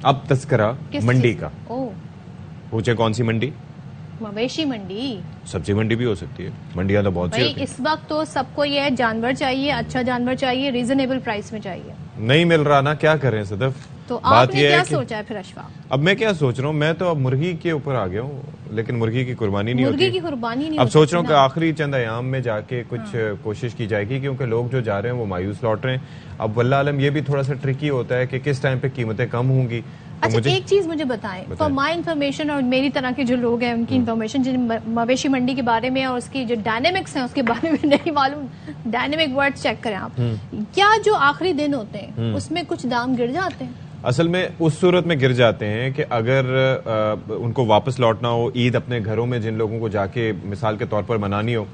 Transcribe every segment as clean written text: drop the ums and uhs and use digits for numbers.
अब तस्करा मंडी का। पूछे कौन सी मंडी? मवेशी मंडी। सब्जी मंडी भी हो सकती है, मंडियां तो बहुत सी होती हैं। इस वक्त तो सबको ये है, जानवर चाहिए, अच्छा जानवर चाहिए, रीजनेबल प्राइस में चाहिए। नहीं मिल रहा ना, क्या करें सदफ? तो आपने क्या सोचा है फिर अशफाक? अब मैं क्या सोच रहा हूँ, मैं तो अब मुर्गी के ऊपर आ गया हूँ, लेकिन मुर्गी की कुर्बानी नहीं होती। मुर्गी की कुर्बानी नहीं अब सोच रहा हूँ कि आखिरी चंद अयाम में जाके कुछ कोशिश की जाएगी, क्योंकि लोग जो जा रहे हैं वो मायूस लौट रहे हैं। अब वल्लाह आलम ये भी थोड़ा सा ट्रिकी होता है कि किस टाइम पे कीमतें कम होंगी। तो अच्छा, एक चीज मुझे बताएं, फॉर माई इन्फॉर्मेशन और मेरी तरह के जो लोग हैं उनकी इन्फॉर्मेशन, जिन मवेशी मंडी के बारे में और उसकी जो डायनेमिक्स हैं उसके बारे में नहीं मालूम, डायनेमिक वर्ड चेक करें आप। क्या जो आखिरी दिन होते हैं उसमें कुछ दाम गिर जाते हैं? असल में उस सूरत में गिर जाते हैं कि अगर उनको वापस लौटना हो, ईद अपने घरों में जिन लोगों को जाके मिसाल के तौर पर मनानी हो,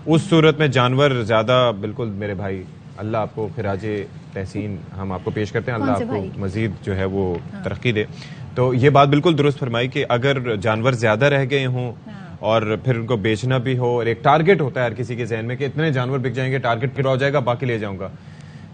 उस सूरत में जानवर ज्यादा, बिल्कुल मेरे भाई, अल्लाह आपको खिराजे तहसीन हम आपको पेश करते हैं, अल्लाह आपको मजीद जो है वो तरक्की दे। तो ये बात बिल्कुल दुरुस्त फरमाई कि अगर जानवर ज्यादा रह गए हों और फिर उनको बेचना भी हो, और एक टारगेट होता है हर किसी के जहन में कि इतने जानवर बिक जाएंगे, टारगेट पूरा हो जाएगा, बाकी ले जाऊंगा,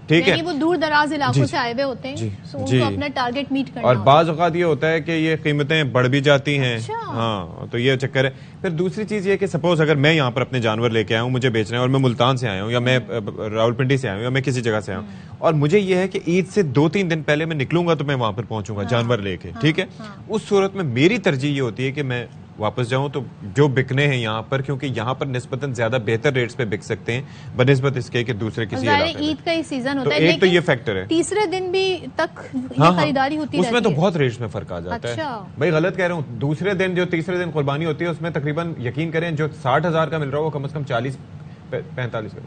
ठीक है। वो दूर दराज इलाकों से आए हुए होते हैं, तो उनको अपना टारगेट मीट करना और बाज़ औक़ात ये होता है कि ये कीमतें बढ़ भी जाती हैं। अच्छा। हाँ, तो ये चक्कर है। फिर दूसरी चीज ये कि सपोज अगर मैं यहाँ पर अपने जानवर लेके आया हूँ, मुझे बेचना है, और मैं मुल्तान से आया हूँ या मैं रावलपिंडी से आया हूँ या मैं किसी जगह से आया हूँ, और मुझे ये है कि ईद से 2-3 दिन पहले मैं निकलूंगा तो मैं वहां पर पहुंचूंगा जानवर लेके, ठीक है। उस सूरत में मेरी तरजीह ये होती है कि मैं वापस जाऊं तो जो बिकने हैं यहाँ पर, क्योंकि यहाँ पर निस्बतन ज्यादा बेहतर रेट्स पे बिक सकते हैं बनिस्बत इसके कि दूसरे किसी इलाके में। ईद का ही सीजन होता है, तो एक तो ये फैक्टर है। तीसरे दिन भी तक ये खरीदारी होती है, उसमें तो बहुत रेट्स में फर्क आ जाता है। भाई गलत कह रहा हूँ, दूसरे दिन जो तीसरे दिन कुर्बानी होती है उसमें तकरीबन यकीन करें जो 60,000 का मिल रहा है वो कम से कम 40-45 का।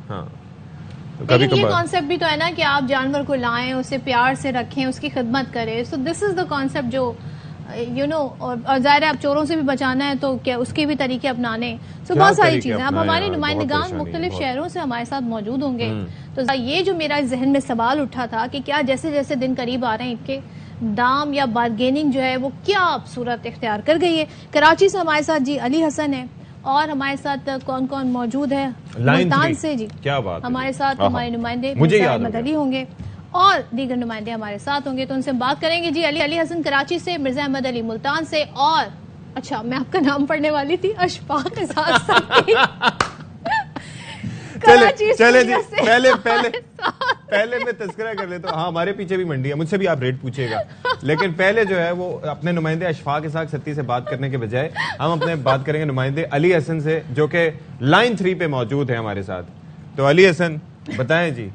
हाँ, तो लेकिन ये कॉन्सेप्ट भी तो है ना कि आप जानवर को लाएं, उसे प्यार से रखें, उसकी खिदमत करें। So this is the concept जो और जाहिर है अब चोरों से भी बचाना है तो क्या उसके भी तरीके अपनाने। सो बहुत सारी चीजें। अब हमारे नुमाइंदगान मुख्तलिफ शहरों से हमारे साथ मौजूद होंगे, तो ये जो मेरा जहन में सवाल उठा था कि क्या जैसे जैसे दिन करीब आ रहे हैं इनके दाम या बार्गेनिंग जो है वो क्या सूरत इख्तियार कर गई है। कराची से हमारे साथ जी अली हसन है, और हमारे साथ कौन कौन मौजूद है मुल्तान से जी, क्या बात, हमारे साथ हमारे नुमाइंदे मिर्जा अली होंगे और दीगर नुमाइंदे हमारे साथ होंगे, तो उनसे बात करेंगे। जी अली हसन कराची से, मिर्जा अहमद अली मुल्तान से, और अच्छा मैं आपका नाम पढ़ने वाली थी अशफाक के साथ चले जी, पहले मैं तस्करा कर लेता हूँ। हाँ, हमारे पीछे भी मंडी है, मुझसे भी आप रेट पूछेगा, लेकिन पहले जो है वो अपने नुमाइंदे अशफाक इसाक सत्ती से बात करने के बजाय हम अपने बात करेंगे नुमाइंदे अली हसन से, जो कि लाइन 3 पे मौजूद है हमारे साथ। तो अली हसन बताएं जी,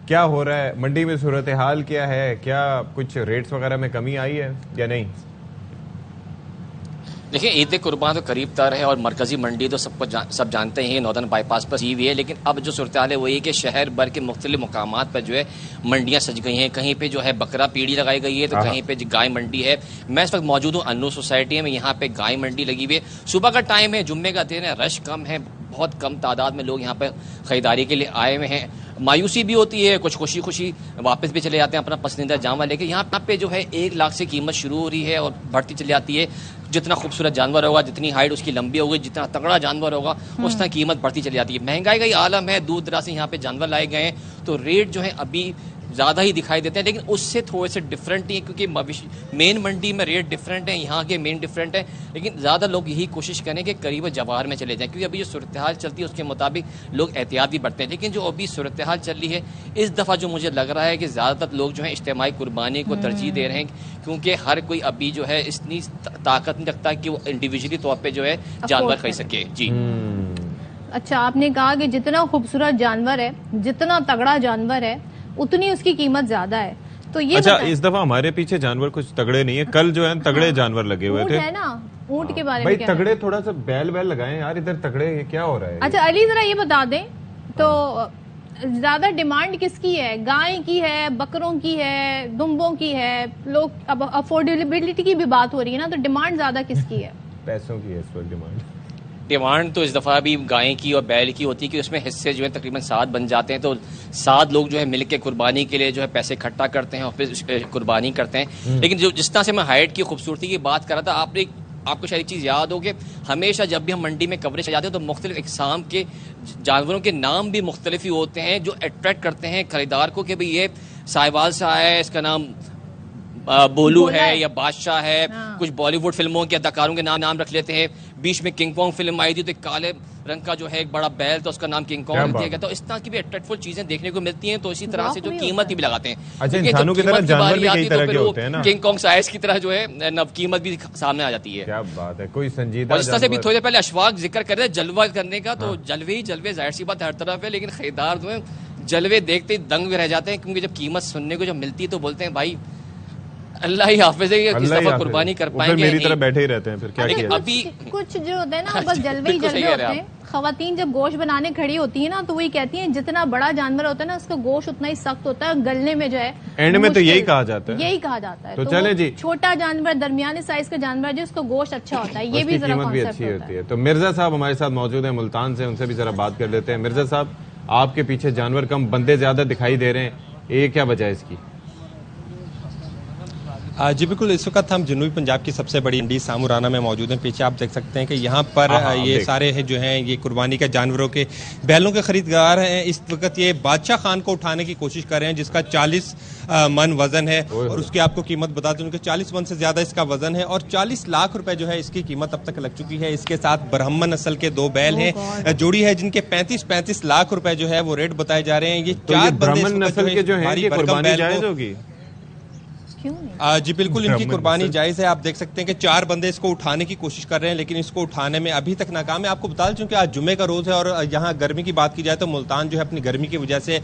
क्या हो रहा है मंडी में, सूरत हाल क्या है, क्या कुछ रेट्स वगैरह में कमी आई है या नहीं? देखिए, ईद कुर्बान तो करीब तर है और मरकजी मंडी तो सब जानते हैं नॉर्दर्न बाईपास पर जी हुई है, लेकिन अब जो सूरत हाल है वही कि शहर भर के मुख्तलिफ मुकामात पर जो है मंडियां सज गई हैं। कहीं पे जो है बकरा पीढ़ी लगाई गई है, तो कहीं पे गाय मंडी है। मैं इस वक्त मौजूद हूँ अन्नू सोसाइटी में, यहाँ पे गाय मंडी लगी हुई है। सुबह का टाइम है, जुम्मे का दिन है, रश कम है, बहुत कम तादाद में लोग यहाँ पे खरीदारी के लिए आए हुए हैं। मायूसी भी होती है, कुछ खुशी खुशी वापस भी चले जाते हैं अपना पसंदीदा जामा लेके। यहाँ पे जो है 1 लाख से कीमत शुरू हो रही है और बढ़ती चली जाती है। जितना खूबसूरत जानवर होगा, जितनी हाइट उसकी लंबी होगी, जितना तगड़ा जानवर होगा उतना कीमत बढ़ती चली जाती है। महंगाई का ही आलम है, दूर दराज से यहाँ पे जानवर लाए गए हैं तो रेट जो है अभी ज़्यादा ही दिखाई देते हैं, लेकिन उससे थोड़े से डिफरेंट ही है, क्योंकि मेन मंडी में रेट डिफरेंट है, यहाँ के मेन डिफरेंट है। लेकिन ज़्यादा लोग यही कोशिश करें कि करीब जवाहर में चले जाएं, क्योंकि अभी जो सूरत हाल चलती है उसके मुताबिक लोग एहतियात भी बरतें हैं। लेकिन जो अभी सूरत हाल चल रही है इस दफ़ा, जो मुझे लग रहा है कि ज़्यादातर लोग जो है इज्तिमाई कुर्बानी को तरजीह दे रहे हैं, क्योंकि हर कोई अभी जो है इतनी ताकत नहीं रखता कि वो इंडिविजुअली तौर पर जो है जानवर खरीद सके। जी अच्छा, आपने कहा कि जितना खूबसूरत जानवर है, जितना तगड़ा जानवर है, उतनी उसकी कीमत ज्यादा है। तो ये अच्छा, इस दफा हमारे पीछे जानवर कुछ तगड़े नहीं है, कल जो है तगड़े जानवर लगे हुए थे, है ना। ऊंट के बारे में भाई तगड़े थोड़ा सा बैल लगाएं यार, इधर तगड़े क्या हो रहा है? अच्छा अली, जरा ये बता दें तो ज्यादा डिमांड किसकी है? गाय की है, बकरों की है, दुम्बों की है? लोग अब अफोर्डेबिलिटी की भी बात हो रही है ना, तो डिमांड ज्यादा किसकी है? पैसों की है इस वक्त डिमांड तो इस दफ़ा भी गाय की और बैल की होती है कि उसमें हिस्से जो है तकरीबन 7 बन जाते हैं, तो 7 लोग जो है मिल के कुर्बानी के लिए जो है पैसे इकट्ठा करते हैं और फिर कुर्बानी करते हैं। लेकिन जो जिस तरह से मैं हाइट की खूबसूरती की बात कर रहा था, आपको शायद चीज़ याद हो कि हमेशा जब भी हम मंडी में कवरेज जाते हैं तो मुख्तलिफ इकसाम के जानवरों के नाम भी मुख्तलिफ ही होते हैं जो अट्रैक्ट करते हैं खरीदार को कि भाई ये साहिवाल से आया है, इसका नाम बोलू है या बादशाह है, हाँ। कुछ बॉलीवुड फिल्मों के अदाकारों के नाम रख लेते हैं। बीच में किंग कॉन्ग फिल्म आई थी तो एक काले रंग का जो है एक बड़ा बैल था, उसका नाम किंग कॉन्ग रख दिया गया। तो इस तरह की भी अट्रैक्टिव चीजें देखने को मिलती हैं। तो इसी तरह से जो कीमत भी लगाते हैं, अच्छा, इंसानों की तरह जानवर भी कई तरह के होते हैं ना, किंग कॉन्ग साइज की तरह जो है नव कीमत भी सामने आ जाती है। क्या बात है, कोई संजीदा। और इस तरह से भी थोड़ी देर पहले अशफाक जिक्र कर रहे थे जलवा करने का, तो जलवे ही जलवे, जाहिर सी बात हर तरफ है, लेकिन खरीदार जो है जलवे देखते ही दंग भी रह जाते हैं, क्योंकि जब कीमत सुनने को जब मिलती है तो बोलते हैं भाई अल्लाह ही हाफिज है, किस दफा कुर्बानी कर पाएंगे। मेरी तरह बैठे ही रहते हैं, फिर क्या किया? अभी कुछ जो होते हैं ना, बस जलवे ही जलवे होते हैं। खवातीन जब गोश्त बनाने खड़ी होती है ना, तो वही कहती हैं जितना बड़ा जानवर होता है ना, उसका गोश्त उतना ही सख्त होता है, गलने में जो है एंड में तो यही कहा जाता है, यही कहा जाता है। तो चले जी, छोटा जानवर, दरमियानी साइज का जानवर जो उसका गोश्त अच्छा होता है, ये भी जरा कीमत भी अच्छी होती है। तो मिर्जा साहब हमारे साथ मौजूद है मुल्तान से, उनसे भी जरा बात कर लेते हैं। मिर्जा साहब, आपके पीछे जानवर कम बंदे ज्यादा दिखाई दे रहे हैं, ये क्या वजह है इसकी? जी बिल्कुल, इस वक्त हम जनूबी पंजाब की सबसे बड़ी मंडी सामुराना में मौजूद हैं। पीछे आप देख सकते हैं कि यहाँ पर ये सारे हैं जो हैं ये कुर्बानी के जानवरों के बैलों के खरीदगार हैं। इस वक्त ये बादशाह खान को उठाने की कोशिश कर रहे हैं, जिसका 40 मन वजन है, और उसकी आपको कीमत बता दूं कि 40 मन से ज्यादा इसका वजन है, और 40 लाख रुपए जो है इसकी कीमत अब तक लग चुकी है। इसके साथ ब्राह्मण नस्ल के 2 बैल हैं, जोड़ी है, जिनके 35 लाख रुपए जो है वो रेट बताए जा रहे हैं। ये 4 ब्राह्मण नस्ल के जो है ये कुर्बानी जायज होगी? जी बिल्कुल, इनकी कुर्बानी जायज है। आप देख सकते हैं कि 4 बंदे इसको उठाने की कोशिश कर रहे हैं, लेकिन इसको उठाने में अभी तक नाकाम है। आपको बता दूं कि आज जुमे का रोज है, और यहाँ गर्मी की बात की जाए तो मुल्तान जो है अपनी गर्मी की वजह से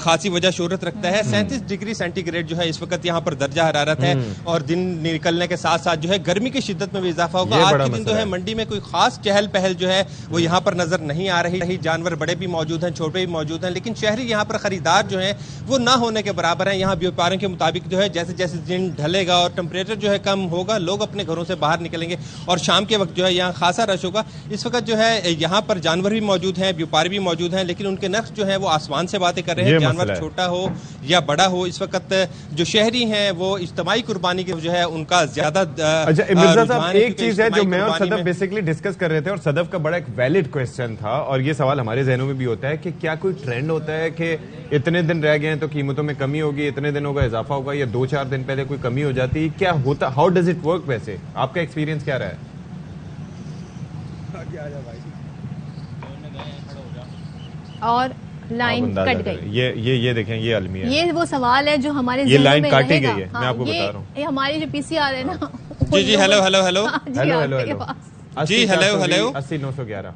खासी वजह शोहरत रखता है। 37 डिग्री सेंटीग्रेड जो है इस वक्त यहाँ पर दर्जा हरारत है, और दिन निकलने के साथ साथ जो है गर्मी की शिद्दत में भी इजाफा होगा। आज के दिन जो है मंडी में कोई खास चहल पहल जो है वो यहाँ पर नजर नहीं आ रही। जानवर बड़े भी मौजूद हैं, छोटे भी मौजूद हैं, लेकिन शहरी यहाँ पर खरीदार जो है वो ना होने के बराबर है। यहाँ व्यापारियों के मुताबिक जो है जैसे जैसे दिन ढलेगा और टेम्परेचर जो है कम होगा, लोग अपने घरों से बाहर निकलेंगे, और शाम के वक्त जो है यहाँ खासा रश होगा। इस वक्त जो है यहाँ पर जानवर भी मौजूद हैं, व्यापारी भी मौजूद हैं, लेकिन उनके नर्स जो है वो आसमान से बातें कर रहे हैं। जानवर छोटा हो या बड़ा हो, इस वक्त जो शहरी हैं वो इज्तिमाई कुर्बानी के जो है उनका ज्यादा। अच्छा मिर्जा साहब, एक चीज है जो मैं और सदफ बेसिकली डिस्कस कर रहे थे, और सदफ का बड़ा एक वैलिड क्वेश्चन था, और ये सवाल हमारे जहनों में भी होता है कि क्या कोई ट्रेंड होता है कि इतने दिन रह गए हैं तो कीमतों में कमी होगी, इतने दिनों का इजाफा होगा, या 2-4 दिन पहले कोई कमी हो जाती है, क्या होता, हाउ डज इट वर्क? वैसे आपका एक्सपीरियंस क्या रहा है? और लाइन कट गई। ये देखें, ये अलमिया है। ये वो सवाल है जो हमारे ये लाइन काटी गई है। मैं आपको बता रहा हूँ, ये हमारी जो पीसीआर है ना। जी hello hello hello hello hello hello जी हेलो हेलो 80-911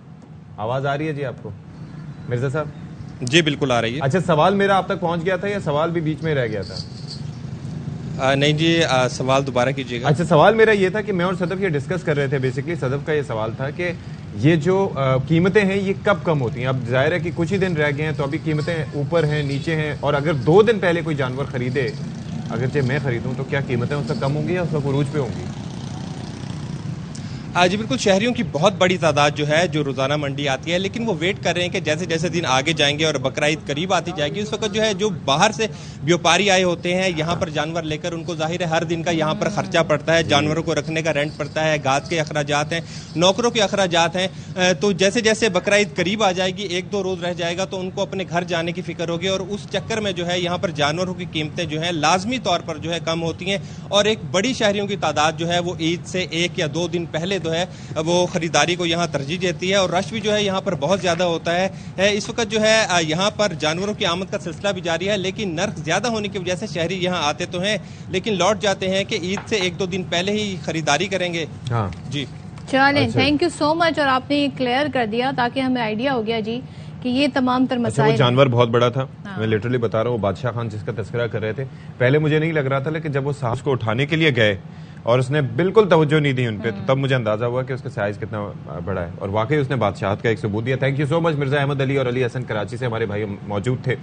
आवाज आ रही है जी आपको मिर्जा साहब? जी बिल्कुल आ रही है। अच्छा, सवाल मेरा आप तक पहुंच गया था या सवाल भी बीच में रह गया था? नहीं जी, सवाल दोबारा कीजिएगा। अच्छा, सवाल मेरा ये था कि मैं और सदफ ये डिस्कस कर रहे थे, बेसिकली सदफ का ये सवाल था कि ये जो कीमतें हैं ये कब कम होती हैं? अब जाहिर है कि कुछ ही दिन रह गए हैं, तो अभी कीमतें ऊपर हैं, नीचे हैं, और अगर 2 दिन पहले कोई जानवर खरीदे, अगर मैं खरीदूं, तो क्या कीमतें उससे कम होंगी या उसका उरूज पे होंगी? जी बिल्कुल, शहरियों की बहुत बड़ी तादाद जो है जो रोजाना मंडी आती है, लेकिन वो वेट कर रहे हैं कि जैसे जैसे दिन आगे जाएंगे और बकरा ईद करीब आती जाएगी, उस वक्त जो है जो बाहर से व्यापारी आए होते हैं यहाँ पर जानवर लेकर, उनको जाहिर है हर दिन का यहाँ पर खर्चा पड़ता है, जानवरों को रखने का रेंट पड़ता है, घास के अखराजात हैं, नौकरों के अखराजात हैं। तो जैसे जैसे बकरा ईद करीब आ जाएगी, 1-2 रोज रह जाएगा, तो उनको अपने घर जाने की फिक्र होगी, और उस चक्कर में जो है यहाँ पर जानवरों की कीमतें जो है लाजमी तौर पर जो है कम होती हैं, और एक बड़ी शहरियों की तादाद जो है वो ईद से 1 या 2 दिन पहले जो है वो खरीदारी को यहाँ तरजीह देती है, और रश भी जो है यहाँ पर बहुत ज्यादा होता है। इस वक्त जो है यहाँ पर जानवरों की आमद का सिलसिला भी जारी है, लेकिन नर्ख ज्यादा होने की वजह से शहरी यहाँ आते तो हैं, लेकिन लौट जाते हैं कि ईद से 1-2 दिन पहले ही खरीदारी करेंगे। हाँ जी, चलें, थैंक यू सो मच, और आपने ये क्लियर कर दिया ताकि हमें आइडिया हो गया जी कि ये तमाम तर मसाइल। वो जानवर बहुत बड़ा था। हाँ। मैं लिटरली बता रहा हूँ, बादशाह खान जिसका तस्करा कर रहे थे, पहले मुझे नहीं लग रहा था, लेकिन जब वो साहब को उठाने के लिए गए और उसने बिल्कुल तवज्जो नहीं दी उन पे, तो तब मुझे अंदाजा हुआ कि उसका साइज कितना बड़ा है, और वाकई उसने बादशाहत का एक सबूत दिया। Thank you so much. Mirza Ahmad Ali और अली हसन कराची से हमारे भाई मौजूद थे।